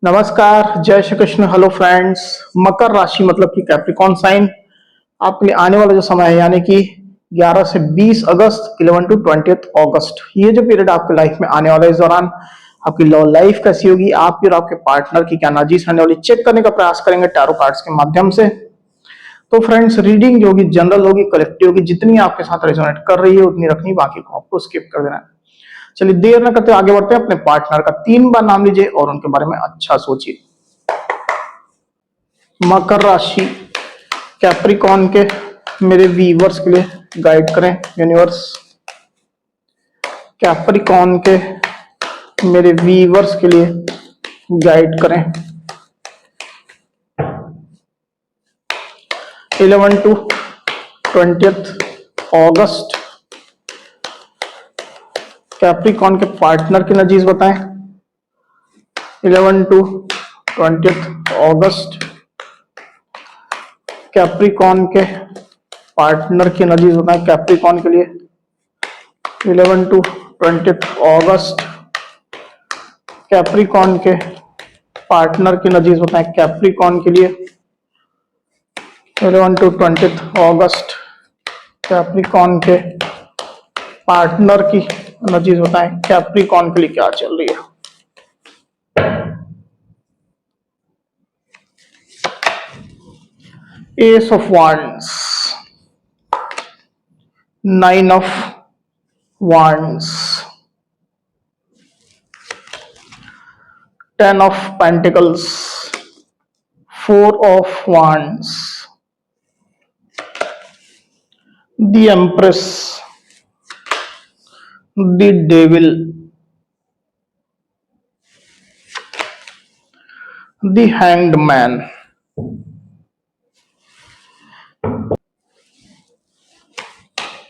नमस्कार, जय Shri Krishna. Hello friends. मकर राशि मतलब कि कैप्रिकॉन साइन आपके लिए आने वाला जो समय है यानी कि 11 से 20 अगस्त 11 टू 20 अगस्त, ये जो पीरियड आपके लाइफ में आने वाला है, इस दौरान आपकी लव लाइफ कैसी होगी, आपकी और आपके पार्टनर की क्या एनर्जीज रहने वाली, चेक करने का प्रयास करेंगे टैरो कार्ड्स के माध्यम से। तो फ्रेंड्स, रीडिंग जो होगी जनरल होगी, कलेक्टिव होगी, जितनी आपके साथ रेजोनेट कर रही है उतनी रखनी, बाकी को आपको स्किप कर देना है। चलिए देर न करते आगे बढ़ते हैं। अपने पार्टनर का 3 बार नाम लीजिए और उनके बारे में अच्छा सोचिए। मकर राशि कैप्रिकॉन के मेरे व्यूअर्स के लिए गाइड करें यूनिवर्स। कैप्रिकॉन के मेरे व्यूअर्स के लिए गाइड करें 11 टू 20 अगस्त। कैप्रिकॉन के पार्टनर की एनर्जीज बताएं 11 टू 20 अगस्त। कैप्रिकॉन के पार्टनर की एनर्जीज बताएं कैप्रिकॉन के लिए 11 टू 20 अगस्त। कैप्रिकॉन के पार्टनर की एनर्जीज बताएं कैप्रिकॉन के लिए 11 टू 20 अगस्त। कैप्रिकॉन के पार्टनर की एनर्जीज बताएं कैप्रिकॉन के लिए क्या चल रही है। S of wands, 9 of wands, 10 of pentacles, 4 of wands, the empress, the devil, the hanged man।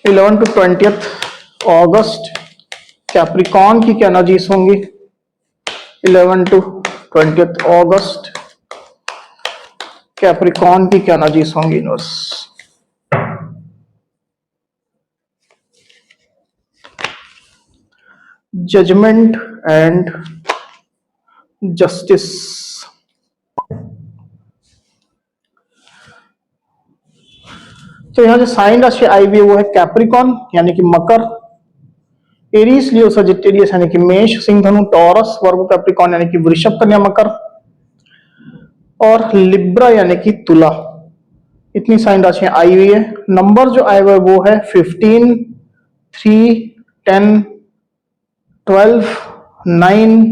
11 to 20 अगस्त कैप्रिकॉन की क्या एनर्जीज होंगी। 11 टू 20 अगस्त कैप्रिकॉन की क्या एनर्जीज होंगी यूनिवर्स। Judgement and justice. तो यहां जो साइन राशि आई हुई है वो है कैप्रिकॉन यानी कि मकर, एरीज लियो सजिटेरियस यानी कि मेष सिंह धनु, टॉरस वर्गो कैप्रिकॉन यानी कि वृषभ कन्या मकर, और लिब्रा यानी कि तुला। इतनी साइन राशियां आई हुई है। नंबर जो आए हुए वो है 15, 3, 10, 12, 9,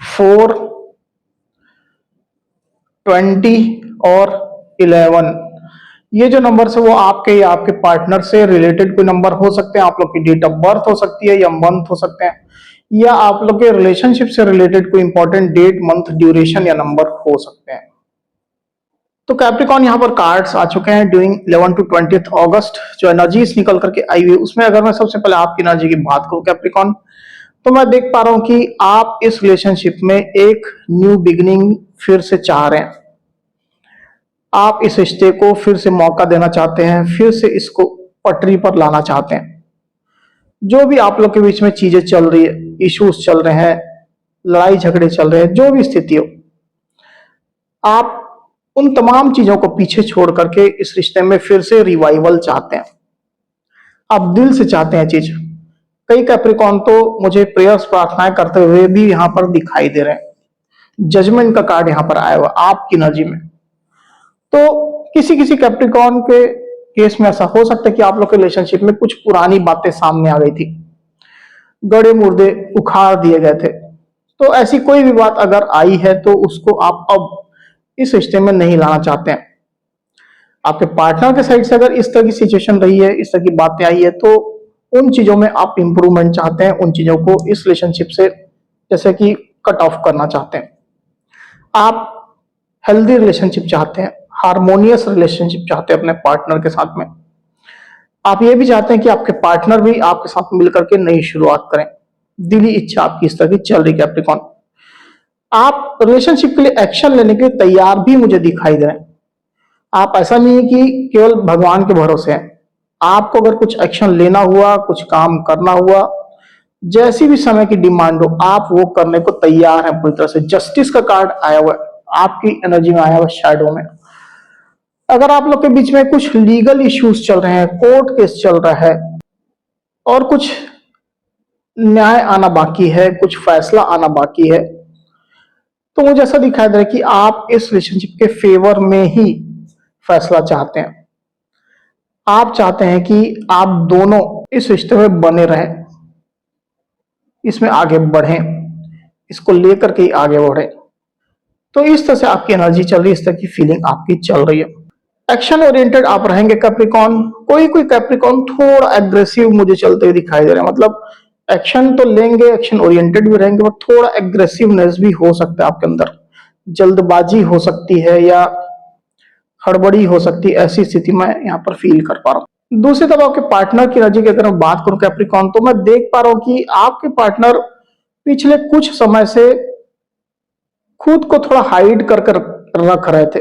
4, 20 और 11। ये जो नंबर है वो आपके या आपके पार्टनर से रिलेटेड कोई नंबर हो सकते हैं, आप लोग की डेट ऑफ बर्थ हो सकती है या मंथ हो सकते हैं, या आप लोग के रिलेशनशिप से रिलेटेड कोई इंपॉर्टेंट डेट, मंथ, ड्यूरेशन या नंबर हो सकते हैं। तो कैप्रिकॉन यहाँ पर कार्ड्स आ चुके हैं ड्यूरिंग 11 टू 20 अगस्त। जो एनर्जीज निकल करके आई हुई उसमें अगर मैं सबसे पहले आपकी एनर्जी की बात करूं कैप्रिकॉन, तो मैं देख पा रहा हूं कि आप इस रिलेशनशिप में एक न्यू बिगिनिंग फिर से चाह रहे हैं। आप इस रिश्ते को फिर से मौका देना चाहते हैं, फिर से इसको पटरी पर लाना चाहते हैं। जो भी आप लोग के बीच में चीजें चल रही है, इश्यूज चल रहे हैं, लड़ाई झगड़े चल रहे हैं, जो भी स्थिति हो, आप उन तमाम चीजों को पीछे छोड़ करके इस रिश्ते में फिर से रिवाइवल चाहते हैं। आप दिल से चाहते हैं चीज। कई कैप्रिकॉन तो मुझे प्रेयर्स, प्रार्थनाएं करते हुए भी यहां पर दिखाई दे रहे हैं। जजमेंट का कार्ड यहां पर आया हुआ आपकी एनर्जी में। तो किसी किसी कैप्रिकॉन के केस में ऐसा हो सकता है कि आप लोग के रिलेशनशिप में कुछ पुरानी बातें सामने आ गई थी, गड़े मुर्दे उखाड़ दिए गए थे। तो ऐसी कोई भी बात अगर आई है तो उसको आप अब इस रिश्ते में नहीं लाना चाहते हैं। आपके पार्टनर के साइड से अगर इस तरह की सिचुएशन रही है, इस तरह की बातें आई है, तो उन चीजों में आप इंप्रूवमेंट चाहते हैं, उन चीजों को इस रिलेशनशिप से जैसे कि कट ऑफ करना चाहते हैं। आप हेल्दी रिलेशनशिप चाहते हैं, हार्मोनियस रिलेशनशिप चाहते हैं अपने पार्टनर के साथ में। आप ये भी चाहते हैं कि आपके पार्टनर भी आपके साथ मिलकर के नई शुरुआत करें। दिली इच्छा आपकी इस तरह की चल रही कैप्रिकॉन। आप रिलेशनशिप के लिए एक्शन लेने के लिए तैयार भी मुझे दिखाई दे रहे हैं। आप ऐसा नहीं है कि केवल भगवान के भरोसे हैं। आपको अगर कुछ एक्शन लेना हुआ, कुछ काम करना हुआ, जैसी भी समय की डिमांड हो आप वो करने को तैयार हैं पूरी तरह से। जस्टिस का कार्ड आया हुआ है, आपकी एनर्जी में आया हुआ शैडो में। अगर आप लोग के बीच में कुछ लीगल इश्यूज चल रहे हैं, कोर्ट केस चल रहा है और कुछ न्याय आना बाकी है, कुछ फैसला आना बाकी है, तो मुझे ऐसा दिखाई दे रहा है कि आप इस रिलेशनशिप के फेवर में ही फैसला चाहते हैं। आप चाहते हैं कि आप दोनों इस रिश्ते में बने रहें, इसमें आगे बढ़ें, इसको लेकर के ही आगे बढ़े। तो इस तरह से आपकी एनर्जी चल रही है, इस तरह की फीलिंग आपकी चल रही है। एक्शन ओरिएंटेड आप रहेंगे कैप्रिकॉन। कोई कोई कैप्रिकॉन थोड़ा एग्रेसिव मुझे चलते हुए दिखाई दे रहा है, मतलब एक्शन तो लेंगे, एक्शन ओरिएंटेड भी रहेंगे, बट थोड़ा एग्रेसिवनेस भी हो सकता है आपके अंदर, जल्दबाजी हो सकती है या हड़बड़ी हो सकती है, ऐसी स्थिति में यहाँ पर फील कर पा रहा हूँ। दूसरी तरफ आपके पार्टनर की एनर्जी की अगर मैं बात करूं कैप्रिकॉन, तो मैं देख पा रहा हूं कि आपके पार्टनर पिछले कुछ समय से खुद को थोड़ा हाइड कर कर रख रहे थे।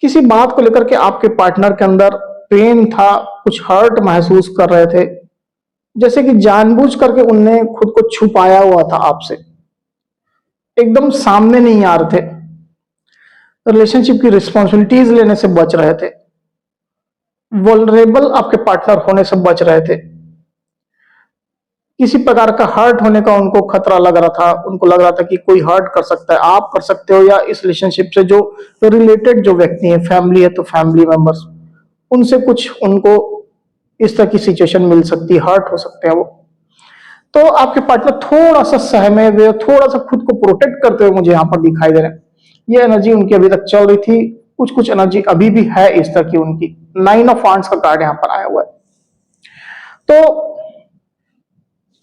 किसी बात को लेकर के आपके पार्टनर के अंदर पेन था, कुछ हर्ट महसूस कर रहे थे, जैसे कि जानबूझ करके उनने खुद को छुपाया हुआ था आपसे, एकदम सामने नहीं आ रहे थे, रिलेशनशिप की रिस्पॉन्सिबिलिटीज लेने से बच रहे थे, वल्नरेबल आपके पार्टनर होने से बच रहे थे, किसी प्रकार का हर्ट होने का उनको खतरा लग रहा था, उनको लग रहा था कि कोई हर्ट कर सकता है, आप कर सकते हो, या इस रिलेशनशिप से जो रिलेटेड जो व्यक्ति है, फैमिली है तो फैमिली मेंबर्स, उनसे कुछ उनको इस तरह की सिचुएशन मिल सकती है, हर्ट हो सकते हैं वो। तो आपके पार्टनर थोड़ा सा सहमे हुए, थोड़ा सा खुद को प्रोटेक्ट करते हुए मुझे यहाँ पर दिखाई दे रहे हैं। ये एनर्जी उनकी अभी तक चल रही थी, कुछ कुछ एनर्जी अभी भी है इस तरह की उनकी। 9 ऑफ वांड्स का कार्ड यहाँ पर आया हुआ है। तो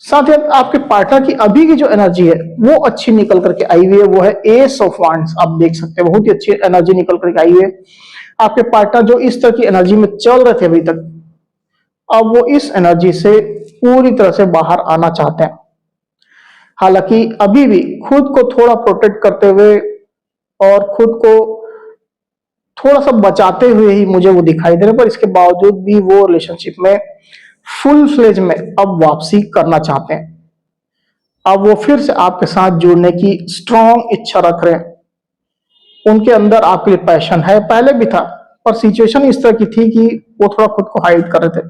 साथ ही आपके पार्टनर की अभी की जो एनर्जी है वो अच्छी निकल करके आई हुई है, वो है एस ऑफ वांड्स। आप देख सकते हैं बहुत ही अच्छी एनर्जी निकल करके आई हुई है। आपके पार्टनर जो इस तरह की एनर्जी में चल रहे थे अभी तक, अब वो इस एनर्जी से पूरी तरह से बाहर आना चाहते हैं। हालांकि अभी भी खुद को थोड़ा प्रोटेक्ट करते हुए और खुद को थोड़ा सा बचाते हुए ही मुझे वो दिखाई दे रहे, पर इसके बावजूद भी वो रिलेशनशिप में फुल फ्लेज में अब वापसी करना चाहते हैं। अब वो फिर से आपके साथ जुड़ने की स्ट्रॉन्ग इच्छा रख रहे हैं। उनके अंदर आपके लिए पैशन है, पहले भी था, पर सिचुएशन इस तरह की थी कि वो थोड़ा खुद को हाइड कर रहे थे,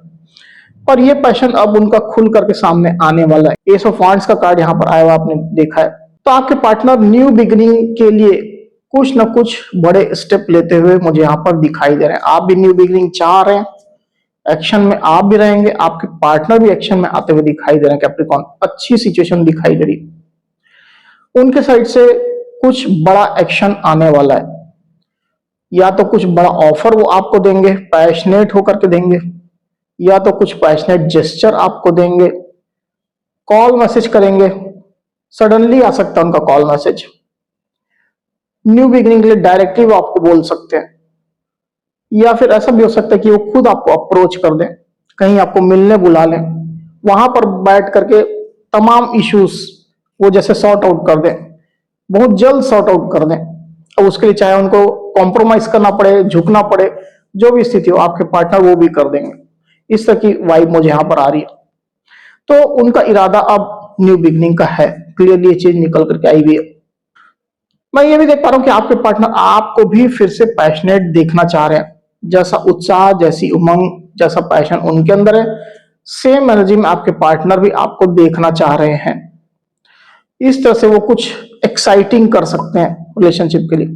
पर ये पैशन अब उनका खुल करके सामने आने वाला है। एस ऑफ वांड्स का कार्ड यहाँ पर आया हुआ आपने देखा है। तो आपके पार्टनर न्यू बिगिनिंग के लिए कुछ ना कुछ बड़े स्टेप लेते हुए मुझे यहाँ पर दिखाई दे रहे हैं। आप भी न्यू बिगिनिंग चाह रहे हैं, एक्शन में आप भी रहेंगे, आपके पार्टनर भी एक्शन में आते हुए दिखाई दे रहे हैं। कैप्रिकॉन अच्छी सिचुएशन दिखाई दे रही, उनके साइड से कुछ बड़ा एक्शन आने वाला है, या तो कुछ बड़ा ऑफर वो आपको देंगे, पैशनेट होकर के देंगे, या तो कुछ पैशनेट जेस्चर आपको देंगे, कॉल मैसेज करेंगे, सडनली आ सकता है उनका कॉल मैसेज, न्यू बिगिनिंग के लिए डायरेक्टली वो आपको बोल सकते हैं, या फिर ऐसा भी हो सकता है कि वो खुद आपको अप्रोच कर दें, कहीं आपको मिलने बुला लें, वहां पर बैठ करके तमाम इश्यूज वो जैसे सॉर्ट आउट कर दें, बहुत जल्द सॉर्ट आउट कर दें। अब उसके लिए चाहे उनको कॉम्प्रोमाइज करना पड़े, झुकना पड़े, जो भी स्थिति हो, आपके पार्टनर वो भी कर देंगे। इस तरह की वाइब मुझे यहां पर आ रही है। तो उनका इरादा अब न्यू बिगनिंग का है, क्लियरली ये चीज निकल करके आई हुई है। मैं ये भी देख पा रहा हूं कि आपके पार्टनर आपको भी फिर से पैशनेट देखना चाह रहे हैं। जैसा उत्साह, जैसी उमंग, जैसा पैशन उनके अंदर है, सेम एनर्जी में आपके पार्टनर भी आपको देखना चाह रहे हैं। इस तरह से वो कुछ एक्साइटिंग कर सकते हैं रिलेशनशिप के लिए।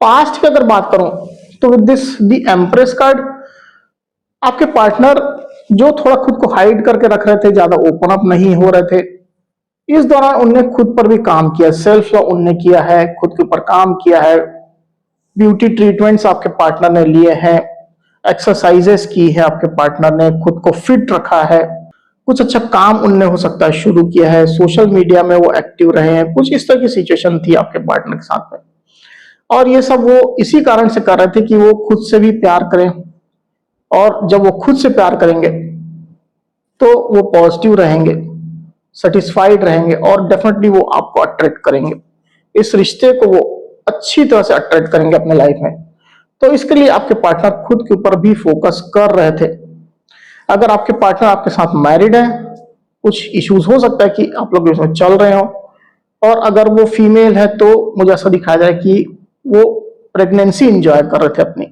पास्ट की अगर बात करूं तो with this the empress card, आपके पार्टनर जो थोड़ा खुद को हाइड करके रख रहे थे, ज्यादा ओपन अप नहीं हो रहे थे, इस दौरान उनने खुद पर भी काम किया, सेल्फ लव उनने किया है, खुद के ऊपर काम किया है, ब्यूटी ट्रीटमेंट्स आपके पार्टनर ने लिए हैं, एक्सरसाइजेस की है आपके पार्टनर ने, खुद को फिट रखा है, कुछ अच्छा काम उनने हो सकता है शुरू किया है, सोशल मीडिया में वो एक्टिव रहे हैं, कुछ इस तरह की सिचुएशन थी आपके पार्टनर के साथ में। और ये सब वो इसी कारण से कर रहे थे कि वो खुद से भी प्यार करें, और जब वो खुद से प्यार करेंगे तो वो पॉजिटिव रहेंगे, सेटिस्फाइड रहेंगे, और डेफिनेटली वो आपको अट्रैक्ट करेंगे, इस रिश्ते को वो अच्छी तरह से अट्रैक्ट करेंगे अपने लाइफ में। तो इसके लिए आपके पार्टनर खुद के ऊपर भी फोकस कर रहे थे। अगर आपके पार्टनर आपके साथ मैरिड है कुछ इश्यूज हो सकता है कि आप लोग इसमें चल रहे हो। और अगर वो फीमेल है तो मुझे ऐसा दिखाया जाए कि वो प्रेगनेंसी इंजॉय कर रहे थे अपनी,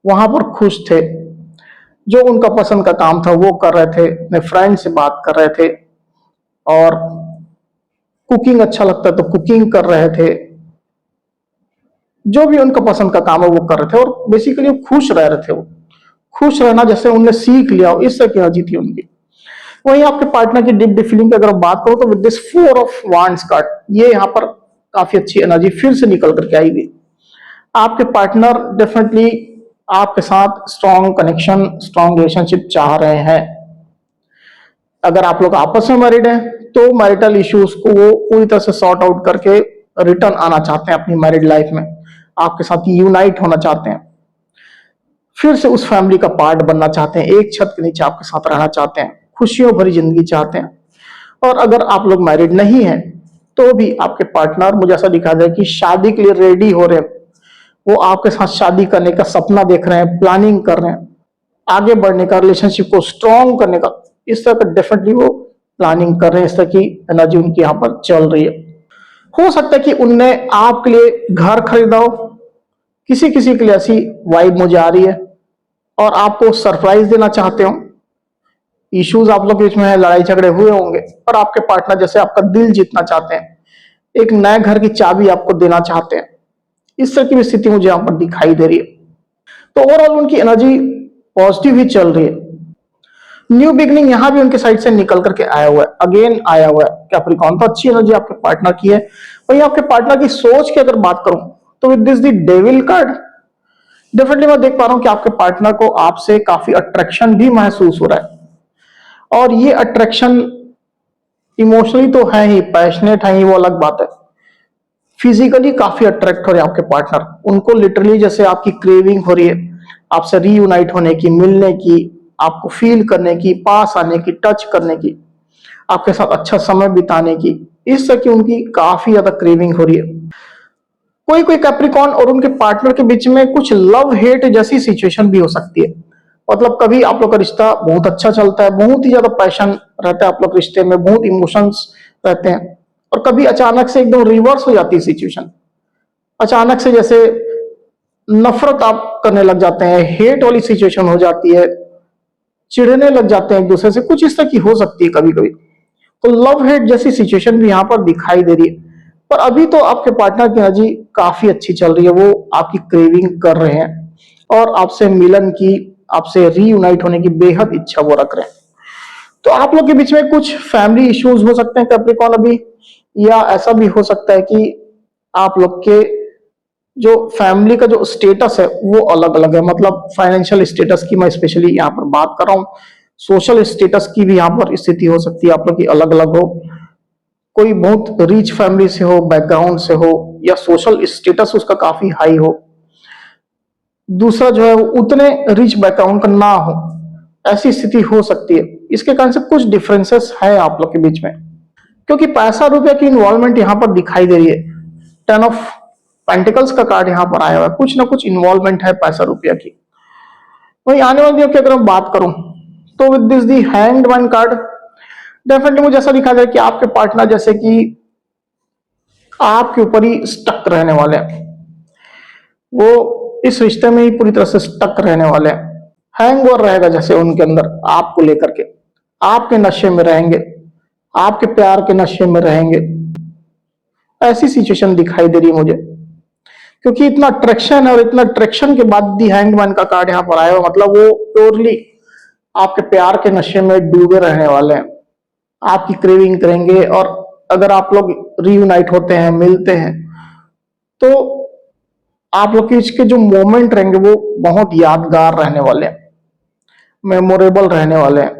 वहां पर खुश थे, जो उनका पसंद का काम था वो कर रहे थे, अपने फ्रेंड से बात कर रहे थे, और कुकिंग अच्छा लगता है तो कुकिंग कर रहे थे, जो भी उनका पसंद का काम है वो कर रहे थे, और बेसिकली वो खुश रह रहे थे। वो खुश रहना जैसे उनने सीख लिया हो, इस तरह की एनर्जी थी उनकी। वहीं आपके पार्टनर की डीप फीलिंग की अगर बात करो तो with this 4 of wands card, ये यहाँ पर काफी अच्छी एनर्जी फिर से निकल करके आई हुई। आपके पार्टनर डेफिनेटली आपके साथ स्ट्रॉन्ग कनेक्शन, स्ट्रॉन्ग रिलेशनशिप चाह रहे हैं। अगर आप लोग आपस में मैरिड हैं तो मैरिटल इश्यूज को वो पूरी तरह से सॉर्ट आउट करके रिटर्न आना चाहते हैं अपनी मैरिड लाइफ में, आपके साथ यूनाइट होना चाहते हैं, फिर से उस फैमिली का पार्ट बनना चाहते हैं, एक छत के नीचे आपके साथ रहना चाहते हैं, खुशियों भरी जिंदगी चाहते हैं। और अगर आप लोग मैरिड नहीं हैं तो भी आपके पार्टनर मुझे ऐसा दिखा जाए कि शादी के लिए रेडी हो रहे हैं, वो आपके साथ शादी करने का सपना देख रहे हैं, प्लानिंग कर रहे हैं, आगे बढ़ने का, रिलेशनशिप को स्ट्रॉन्ग करने का, इस तरह का डेफिनेटली वो प्लानिंग कर रहे हैं। इस तरह की एनर्जी उनकी यहाँ पर चल रही है। हो सकता है कि उनने आपके लिए घर खरीदा हो, किसी किसी के लिए ऐसी वाइब मुझे आ रही है, और आपको सरप्राइज देना चाहते हो। इश्यूज आप लोग के बीच में है, लड़ाई झगड़े हुए होंगे, और आपके पार्टनर जैसे आपका दिल जीतना चाहते हैं, एक नए घर की चाबी आपको देना चाहते हैं। इस तरह की भी स्थिति मुझे यहाँ पर दिखाई दे रही है। तो ओवरऑल उनकी एनर्जी पॉजिटिव ही चल रही है। न्यू बिगनिंग यहाँ भी उनके साइड से निकल करके आया हुआ है, अगेन आया हुआ है कैप्रिकॉर्न। तो अच्छी एनर्जी आपके पार्टनर की है। वही आपके पार्टनर की सोच की अगर बात करूं तो with this the devil card, definitely मैं देख पा रहा हूं कि आपके पार्टनर को आपसे काफी अट्रैक्शन भी महसूस हो रहा है। और ये अट्रैक्शन इमोशनली तो है ही, पैशनेट है ही, वो अलग बात है। फिजिकली काफी अट्रैक्ट हो रहे हैं आपके पार्टनर, उनको लिटरली जैसे आपकी क्रेविंग हो रही है आपसे रीयूनाइट होने की, मिलने की, आपको फील करने की, पास आने की, टच करने की, आपके साथ अच्छा समय बिताने की, इस तरह की उनकी काफी ज्यादा क्रेविंग हो रही है। कोई कोई कैप्रिकॉर्न और उनके पार्टनर के बीच में कुछ लव हेट जैसी सिचुएशन भी हो सकती है। मतलब कभी आप लोग का रिश्ता बहुत अच्छा चलता है, बहुत ही ज्यादा पैशन रहता है आप लोग रिश्ते में, बहुत इमोशंस रहते हैं, और कभी अचानक से एकदम रिवर्स हो जाती है सिचुएशन। अचानक से जैसे नफरत आप करने लग जाते हैं, हेट वाली सिचुएशन हो जाती है, चिढ़ने लग जाते हैं एक दूसरे से, कुछ इस तरह की हो सकती है कभी कभी। तो लव हेट जैसी सिचुएशन भी यहाँ पर दिखाई दे रही है। पर अभी तो आपके पार्टनर की एनर्जी काफी अच्छी चल रही है, वो आपकी क्रेविंग कर रहे हैं, और आपसे मिलन की, आपसे रीयूनाइट होने की बेहद इच्छा वो रख रहे हैं। तो आप लोग के बीच में कुछ फैमिली इश्यूज हो सकते हैं कैप्रिकॉर्न अभी, या ऐसा भी हो सकता है कि आप लोग के जो फैमिली का जो स्टेटस है वो अलग अलग है। मतलब फाइनेंशियल स्टेटस की मैं स्पेशली यहाँ पर बात कर रहा हूँ, सोशल स्टेटस की भी यहाँ पर स्थिति हो सकती है आप लोग की अलग अलग हो। कोई बहुत रिच फैमिली से हो, बैकग्राउंड से हो, या सोशल स्टेटस उसका काफी हाई हो, दूसरा जो है वो उतने रिच बैकग्राउंड का ना हो, ऐसी स्थिति हो सकती है। इसके कारण से कुछ डिफरेंसेस है आप लोग के बीच में, क्योंकि पैसा रुपया की इन्वॉल्वमेंट यहाँ पर दिखाई दे रही है। 10 ऑफ पेंटिकल्स का कार्ड यहाँ पर आया हुआ है, कुछ ना कुछ इन्वॉल्वमेंट है पैसा रुपया की। वही आने वाले दिनों की अगर मैं बात करूं तो with this the hanged man card, definitely मुझे ऐसा दिखा जाए कि आपके पार्टनर जैसे कि आपके ऊपर ही स्टक रहने वाले हैं, वो इस रिश्ते में ही पूरी तरह से स्टक रहने वाले हैं। हैंग ओवर रहेगा जैसे उनके अंदर आपको लेकर के, आपके नशे में रहेंगे, आपके प्यार के नशे में रहेंगे, ऐसी सिचुएशन दिखाई दे रही है मुझे। क्योंकि इतना अट्रैक्शन है, और इतना अट्रैक्शन के बाद दी हैंगमैन का कार्ड यहाँ पर आया हुआ, मतलब वो प्योरली आपके प्यार के नशे में डूबे रहने वाले हैं, आपकी क्रेविंग करेंगे। और अगर आप लोग रीयूनाइट होते हैं, मिलते हैं, तो आप लोग के इसके जो मोमेंट रहेंगे वो बहुत यादगार रहने वाले हैं, मेमोरेबल रहने वाले हैं।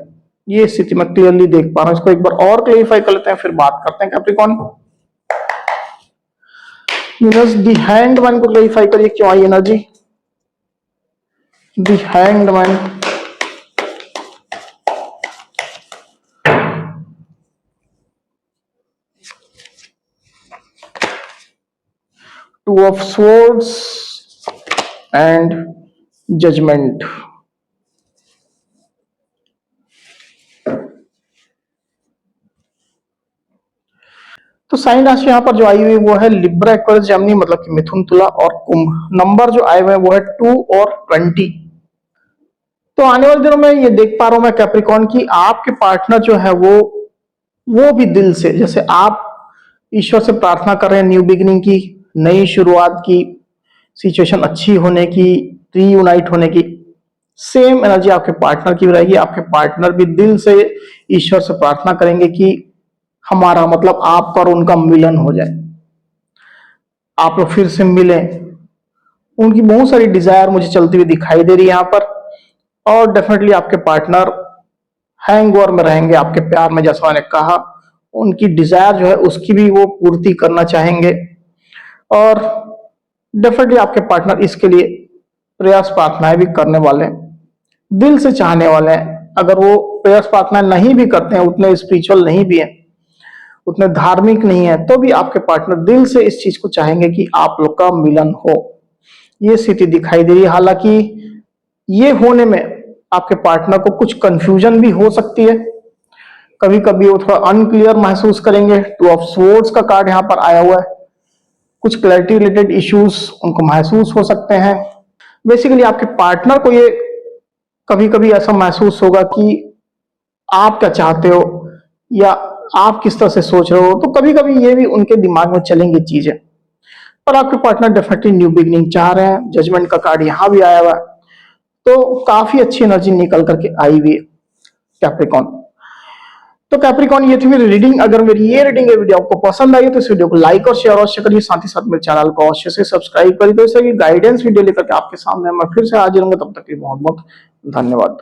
ये स्थिति मैं क्लियरली देख पा रहा हूँ। इसको एक बार और क्लेरिफाई कर लेते हैं, फिर बात करते हैं Capricorn. Universe the hanged man को क्लेरिफाई करिए, क्यों आई energy the hanged man. 2 of swords and judgment। तो साइन राशि यहाँ पर जो आई हुई वो है लिब्रा, एक्वेरियस, जेमिनी मतलब कि मिथुन, तुला और कुंभ। नंबर जो आए हुए हैं वो है 2 और 20। तो आने वाले दिनों में ये देख पा रहा हूं मैं कैप्रिकॉर्न की आपके पार्टनर जो है वो भी दिल से, जैसे आप ईश्वर से प्रार्थना कर रहे हैं न्यू बिगिनिंग की, नई शुरुआत की, सिचुएशन अच्छी होने की, रीयूनाइट होने की, सेम एनर्जी आपके पार्टनर की भी रहेगी। आपके पार्टनर भी दिल से ईश्वर से प्रार्थना करेंगे कि हमारा मतलब आपका और उनका मिलन हो जाए, आप लोग फिर से मिलें। उनकी बहुत सारी डिजायर मुझे चलती हुई दिखाई दे रही है यहाँ पर। और डेफिनेटली आपके पार्टनर हैंगओवर में रहेंगे आपके प्यार में, जैसा मैंने कहा उनकी डिजायर जो है उसकी भी वो पूर्ति करना चाहेंगे। और डेफिनेटली आपके पार्टनर इसके लिए प्रयास प्रार्थनाएं भी करने वाले हैं, दिल से चाहने वाले हैं। अगर वो प्रयास प्रार्थनाएं नहीं भी करते हैं, उतने स्पिरिचुअल नहीं भी है, उतने धार्मिक नहीं है, तो भी आपके पार्टनर दिल से इस चीज को चाहेंगे कि आप लोग का मिलन हो। ये स्थिति दिखाई दे रही है। हालांकि ये होने में आपके पार्टनर को कुछ कंफ्यूजन भी हो सकती है, कभी कभी वो थोड़ा अनक्लियर महसूस करेंगे। 2 ऑफ स्वॉर्ड्स का कार्ड यहाँ पर आया हुआ है, कुछ क्लैरिटी रिलेटेड इश्यूज उनको महसूस हो सकते हैं। बेसिकली आपके पार्टनर को ये कभी कभी ऐसा महसूस होगा कि आप क्या चाहते हो या आप किस तरह से सोच रहे हो, तो कभी कभी ये भी उनके दिमाग में चलेंगी चीजें। पर आपके पार्टनर डेफिनेटली न्यू बिगिनिंग चाह रहे हैं। जजमेंट का कार्ड यहां भी आया हुआ है, तो काफी अच्छी एनर्जी निकल करके आई हुई है कैप्रिकॉर्न। तो कैप्रिकॉर्न ये थी मेरी रीडिंग। अगर मेरी ये रीडिंग है वीडियो आपको पसंद आई तो इस वीडियो को लाइक और शेयर अवश्य करिए, साथ ही साथ मेरे चैनल को अवश्य से सब्सक्राइब करिए। तो इस तरह की गाइडेंस वीडियो लेकर के आपके सामने मैं फिर से हाजिर हूँ। तब तक के लिए बहुत बहुत धन्यवाद।